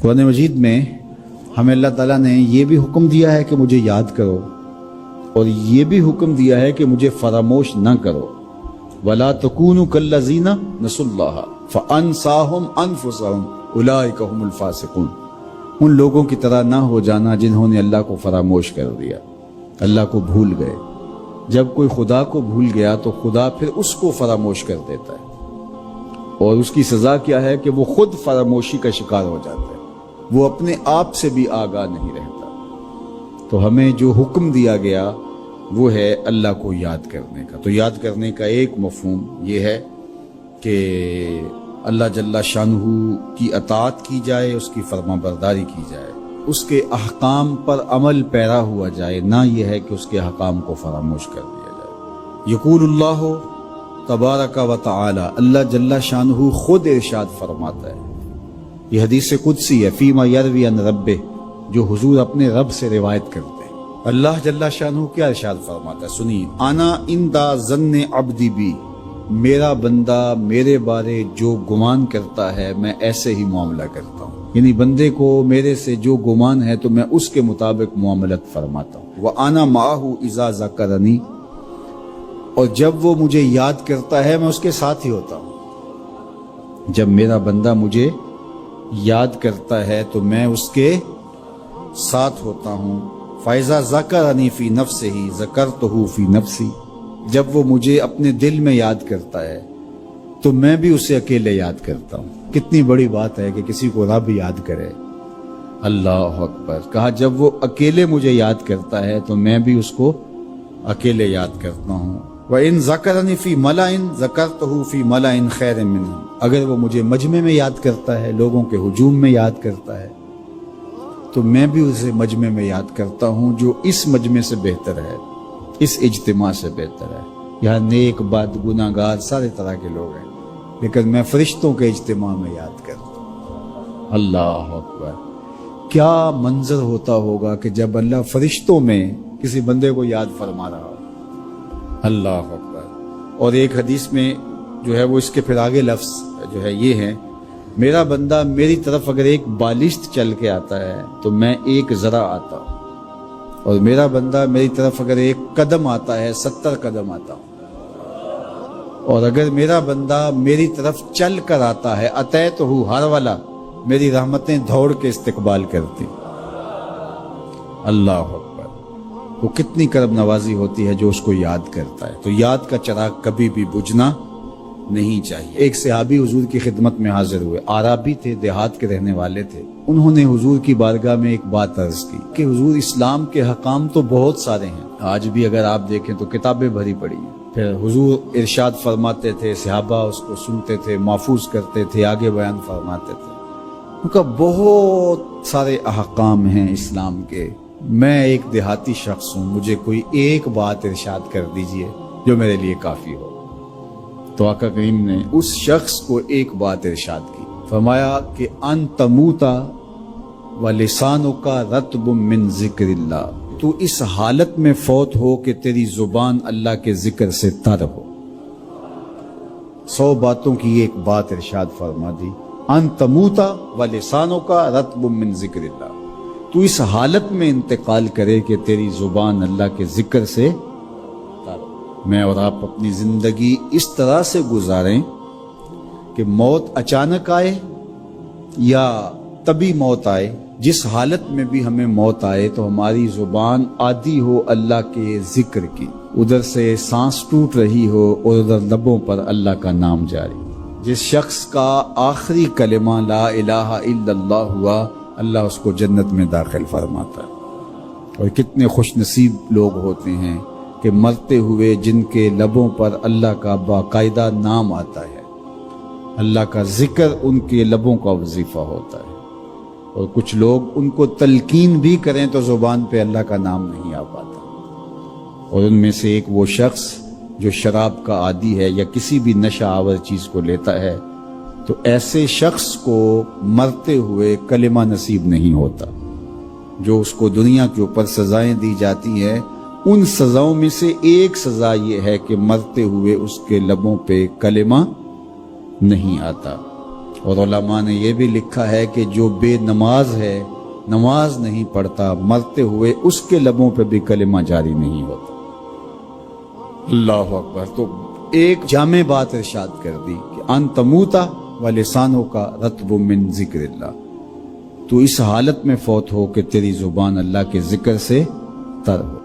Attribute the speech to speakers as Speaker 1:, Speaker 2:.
Speaker 1: قرآن مجید میں ہمیں اللہ تعالیٰ نے یہ بھی حکم دیا ہے کہ مجھے یاد کرو، اور یہ بھی حکم دیا ہے کہ مجھے فراموش نہ کرو۔ وَلَا تَكُونُوا كَالَّذِينَ نَسُوا اللَّهَ فَأَنسَاهُمْ أَنفُسَهُمْ أُولَٰئِكَ هُمُ الْفَاسِقُونَ۔ ان لوگوں کی طرح نہ ہو جانا جنہوں نے اللہ کو فراموش کر دیا، اللہ کو بھول گئے۔ جب کوئی خدا کو بھول گیا تو خدا پھر اس کو فراموش کر دیتا ہے، اور اس کی سزا کیا ہے کہ وہ خود فراموشی کا شکار ہو جاتا ہے، وہ اپنے آپ سے بھی آگاہ نہیں رہتا۔ تو ہمیں جو حکم دیا گیا وہ ہے اللہ کو یاد کرنے کا۔ تو یاد کرنے کا ایک مفہوم یہ ہے کہ اللہ جل شانہ کی اطاعت کی جائے، اس کی فرما برداری کی جائے، اس کے احکام پر عمل پیرا ہوا جائے، نہ یہ ہے کہ اس کے احکام کو فراموش کر دیا جائے۔ یقول اللہ تبارک و تعالی، اللہ جل شانہ خود ارشاد فرماتا ہے، یہ حدیث قدسی ہے، فیما یروی عن ربہ، جو حضور اپنے رب سے روایت کرتے ہیں۔ اللہ جل شانہ کیا ارشاد فرماتا ہے، سنیے، انا عند ظن عبدی بی، میرا بندہ میرے بارے جو گمان کرتا ہے میں ایسے ہی معاملہ کرتا ہوں، یعنی بندے کو میرے سے جو گمان ہے تو میں اس کے مطابق معاملت فرماتا ہوں۔ وَأَنَا مَعَهُ إِذَا ذَكَرَنِي، اور جب وہ مجھے یاد کرتا ہے میں اس کے ساتھ ہی ہوتا ہوں۔ جب میرا بندہ مجھے یاد کرتا ہے تو میں اس کے ساتھ ہوتا ہوں۔ فَإِذَا ذَكَرَنِي فِي نَفْسِهِ ذَكَرْتُهُ فِي نَفْسِي، جب وہ مجھے اپنے دل میں یاد کرتا ہے تو میں بھی اسے اکیلے یاد کرتا ہوں۔ کتنی بڑی بات ہے کہ کسی کو رب یاد کرے، اللہ اکبر۔ کہا جب وہ اکیلے مجھے یاد کرتا ہے تو میں بھی اس کو اکیلے یاد کرتا ہوں۔ وَإِن ذَكَرَنِي فِي مَلَئٍ ذَكَرْتُهُ فِي مَلَئٍ خَيْرٍ مِّنْهُمْ، اگر وہ مجھے مجمع میں یاد کرتا ہے، لوگوں کے ہجوم میں یاد کرتا ہے، تو میں بھی اسے مجمع میں یاد کرتا ہوں جو اس مجمع سے بہتر ہے، اس اجتماع سے بہتر ہے۔ یہاں نیک بد گناہگار سارے طرح کے لوگ ہیں، لیکن میں فرشتوں کے اجتماع میں یاد کرتا ہوں۔ اللہ اکبر، کیا منظر ہوتا ہوگا کہ جب اللہ فرشتوں میں کسی بندے کو یاد فرما رہا ہو، اللہ اکبر۔ اور ایک حدیث میں جو ہے وہ اس کے پھر آگے لفظ جو ہے یہ ہے، میرا بندہ میری طرف اگر ایک بالشت چل کے آتا ہے تو میں ایک ذرا آتا ہوں، اور میرا بندہ میری طرف اگر ایک قدم آتا ہے 70 قدم آتا ہوں، اور اگر میرا بندہ میری طرف چل کر آتا ہے اتیتہ ہر والا، میری رحمتیں دوڑ کے استقبال کرتی۔ اللہ اکبر، وہ کتنی کرم نوازی ہوتی ہے جو اس کو یاد کرتا ہے۔ تو یاد کا چراغ کبھی بھی بجھنا نہیں چاہیے۔ ایک صحابی حضور کی خدمت میں حاضر ہوئے، عربی تھے، دیہات کے رہنے والے تھے۔ انہوں نے حضور کی بارگاہ میں ایک بات عرض کی کہ حضور، اسلام کے حکام تو بہت سارے ہیں، آج بھی اگر آپ دیکھیں تو کتابیں بھری پڑی ہیں۔ پھر حضور ارشاد فرماتے تھے، صحابہ اس کو سنتے تھے، محفوظ کرتے تھے، آگے بیان فرماتے تھے۔ ان کا بہت سارے احکام ہیں اسلام کے، میں ایک دیہاتی شخص ہوں، مجھے کوئی ایک بات ارشاد کر دیجئے جو میرے لیے کافی ہو۔ تو آقا کریم نے اس شخص کو ایک بات ارشاد کی، فرمایا کہ ان تموتا ولسانک رطب من ذکر اللہ، تو اس حالت میں فوت ہو کہ تیری زبان اللہ کے ذکر سے تر ہو۔ 100 باتوں کی ایک بات ارشاد فرما دی، ان تموتا ولسانک رطب من ذکر اللہ، تو اس حالت میں انتقال کرے کہ تیری زبان اللہ کے ذکر سے تر ہو۔ میں اور آپ اپنی زندگی اس طرح سے گزاریں کہ موت اچانک آئے یا طبی موت آئے، جس حالت میں بھی ہمیں موت آئے تو ہماری زبان عادی ہو اللہ کے ذکر کی، ادھر سے سانس ٹوٹ رہی ہو اور ادھر لبوں پر اللہ کا نام جاری۔ جس شخص کا آخری کلمہ لا الہ الا اللہ ہوا، اللہ اس کو جنت میں داخل فرماتا ہے۔ اور کتنے خوش نصیب لوگ ہوتے ہیں کہ مرتے ہوئے جن کے لبوں پر اللہ کا باقاعدہ نام آتا ہے، اللہ کا ذکر ان کے لبوں کا وظیفہ ہوتا ہے۔ اور کچھ لوگ ان کو تلقین بھی کریں تو زبان پہ اللہ کا نام نہیں آ پاتا۔ اور ان میں سے ایک وہ شخص جو شراب کا عادی ہے یا کسی بھی نشہ آور چیز کو لیتا ہے، تو ایسے شخص کو مرتے ہوئے کلمہ نصیب نہیں ہوتا۔ جو اس کو دنیا کے اوپر سزائیں دی جاتی ہیں، ان سزاؤں میں سے ایک سزا یہ ہے کہ مرتے ہوئے اس کے لبوں پہ کلمہ نہیں آتا۔ اور علماء نے یہ بھی لکھا ہے کہ جو بے نماز ہے، نماز نہیں پڑھتا، مرتے ہوئے اس کے لبوں پہ بھی کلمہ جاری نہیں ہوتا۔ اللہ اکبر۔ تو ایک جامع بات ارشاد کر دی کہ ان تموتا ولسانوں کا رطب من ذکر اللہ، تو اس حالت میں فوت ہو کہ تیری زبان اللہ کے ذکر سے تر ہو۔